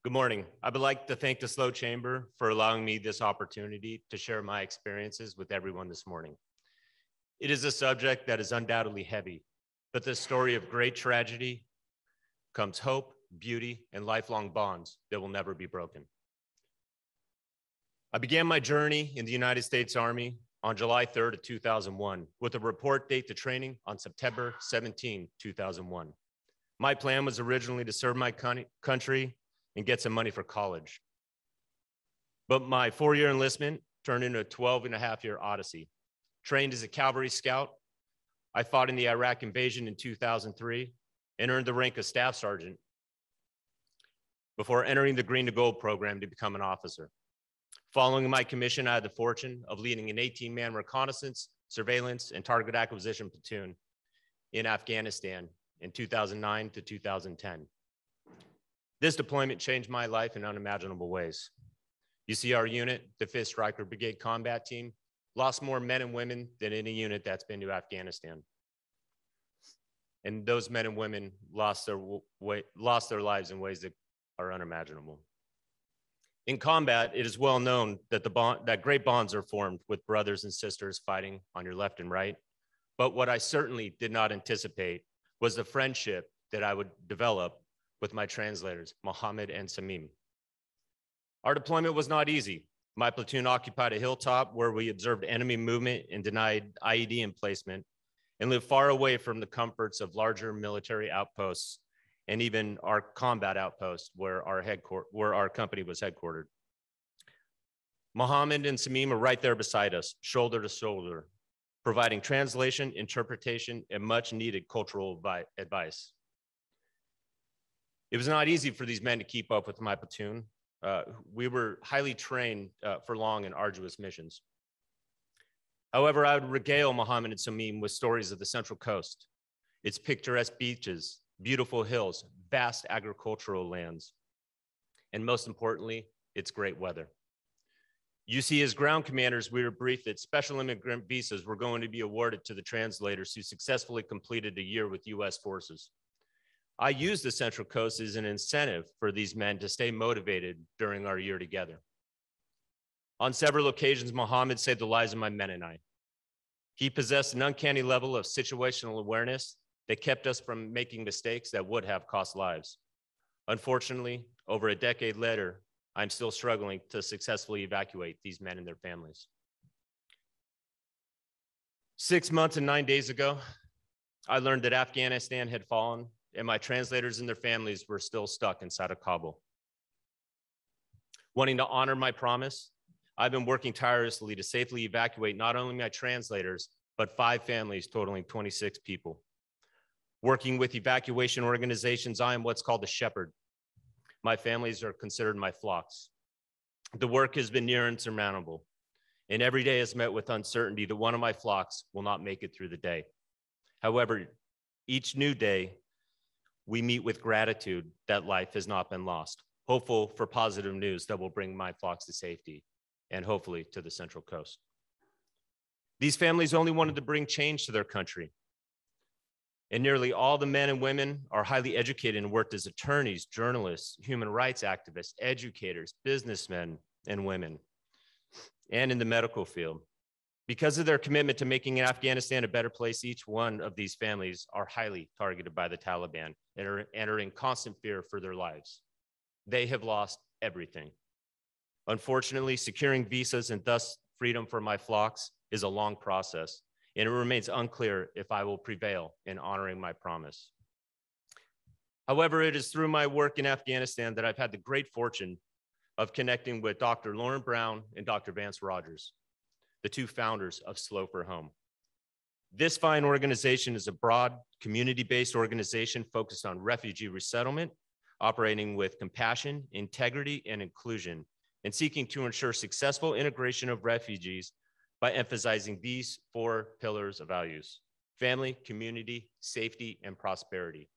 Good morning. I would like to thank the Slow Chamber for allowing me this opportunity to share my experiences with everyone this morning. It is a subject that is undoubtedly heavy, but the story of great tragedy comes hope, beauty, and lifelong bonds that will never be broken. I began my journey in the United States Army on July 3rd of 2001 with a report date to training on September 17, 2001. My plan was originally to serve my country and get some money for college. But my 4-year enlistment turned into a 12-and-a-half-year odyssey. Trained as a cavalry scout, I fought in the Iraq invasion in 2003 and earned the rank of staff sergeant before entering the Green to Gold program to become an officer. Following my commission, I had the fortune of leading an 18-man reconnaissance, surveillance, and target acquisition platoon in Afghanistan in 2009 to 2010. This deployment changed my life in unimaginable ways. You see, our unit, the 5th Stryker Brigade Combat Team, lost more men and women than any unit that's been to Afghanistan. And those men and women lost their lives in ways that are unimaginable. In combat, it is well known that that great bonds are formed with brothers and sisters fighting on your left and right. But what I certainly did not anticipate was the friendship that I would develop with my translators, Mohammed and Samim. Our deployment was not easy. My platoon occupied a hilltop where we observed enemy movement and denied IED emplacement and lived far away from the comforts of larger military outposts and even our combat outpost where our company was headquartered. Mohammed and Samim are right there beside us, shoulder to shoulder, providing translation, interpretation, and much needed cultural advice. It was not easy for these men to keep up with my platoon. We were highly trained for long and arduous missions. However, I would regale Mohammed and Samim with stories of the Central Coast, its picturesque beaches, beautiful hills, vast agricultural lands, and most importantly, its great weather. You see, as ground commanders, we were briefed that special immigrant visas were going to be awarded to the translators who successfully completed a year with US forces. I used the Central Coast as an incentive for these men to stay motivated during our year together. On several occasions, Mohammed saved the lives of my men and I. He possessed an uncanny level of situational awareness that kept us from making mistakes that would have cost lives. Unfortunately, over a decade later, I'm still struggling to successfully evacuate these men and their families. 6 months and 9 days ago, I learned that Afghanistan had fallen and my translators and their families were still stuck inside of Kabul. Wanting to honor my promise, I've been working tirelessly to safely evacuate not only my translators, but 5 families totaling 26 people. Working with evacuation organizations, I am what's called a shepherd. My families are considered my flocks. The work has been near insurmountable, and every day is met with uncertainty that one of my flocks will not make it through the day. However, each new day, we meet with gratitude that life has not been lost, hopeful for positive news that will bring my flocks to safety and hopefully to the Central Coast. These families only wanted to bring change to their country. And nearly all the men and women are highly educated and worked as attorneys, journalists, human rights activists, educators, businessmen and women, and in the medical field. Because of their commitment to making Afghanistan a better place, each one of these families are highly targeted by the Taliban and are in constant fear for their lives. They have lost everything. Unfortunately, securing visas and thus freedom for my flocks is a long process, and it remains unclear if I will prevail in honoring my promise. However, it is through my work in Afghanistan that I've had the great fortune of connecting with Dr. Lauren Brown and Dr. Vance Rogers, the 2 founders of Slow for Home. This fine organization is a broad, community-based organization focused on refugee resettlement, operating with compassion, integrity, and inclusion, and seeking to ensure successful integration of refugees by emphasizing these 4 pillars of values: family, community, safety, and prosperity.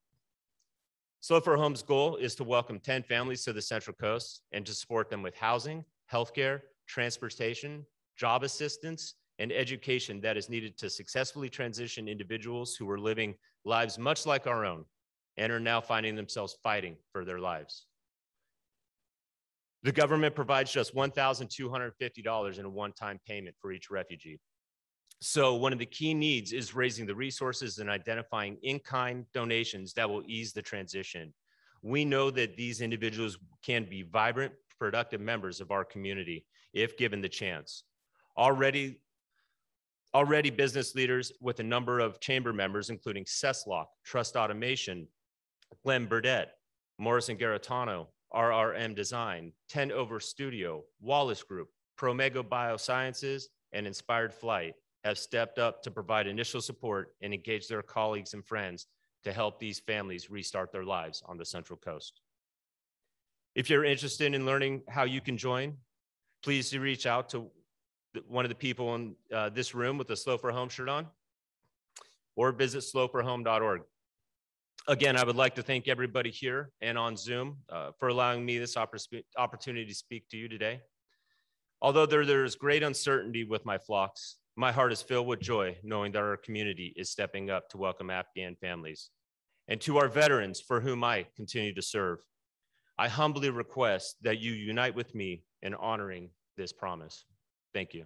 Slow for Home's goal is to welcome 10 families to the Central Coast and to support them with housing, healthcare, transportation, job assistance, and education that is needed to successfully transition individuals who are living lives much like our own and are now finding themselves fighting for their lives. The government provides just $1,250 in a one-time payment for each refugee. So one of the key needs is raising the resources and identifying in-kind donations that will ease the transition. We know that these individuals can be vibrant, productive members of our community if given the chance. Already business leaders with a number of chamber members, including Cesslock, Trust Automation, Glenn Burdett, Morrison Garitano, RRM Design, 10 Over Studio, Wallace Group, Promego Biosciences, and Inspired Flight have stepped up to provide initial support and engage their colleagues and friends to help these families restart their lives on the Central Coast. If you're interested in learning how you can join, please reach out to one of the people in this room with the Slow for Home shirt on, or visit slowforhome.org. Again, I would like to thank everybody here and on Zoom for allowing me this opportunity to speak to you today. Although there is great uncertainty with my flocks, my heart is filled with joy knowing that our community is stepping up to welcome Afghan families. And to our veterans for whom I continue to serve, I humbly request that you unite with me in honoring this promise. Thank you.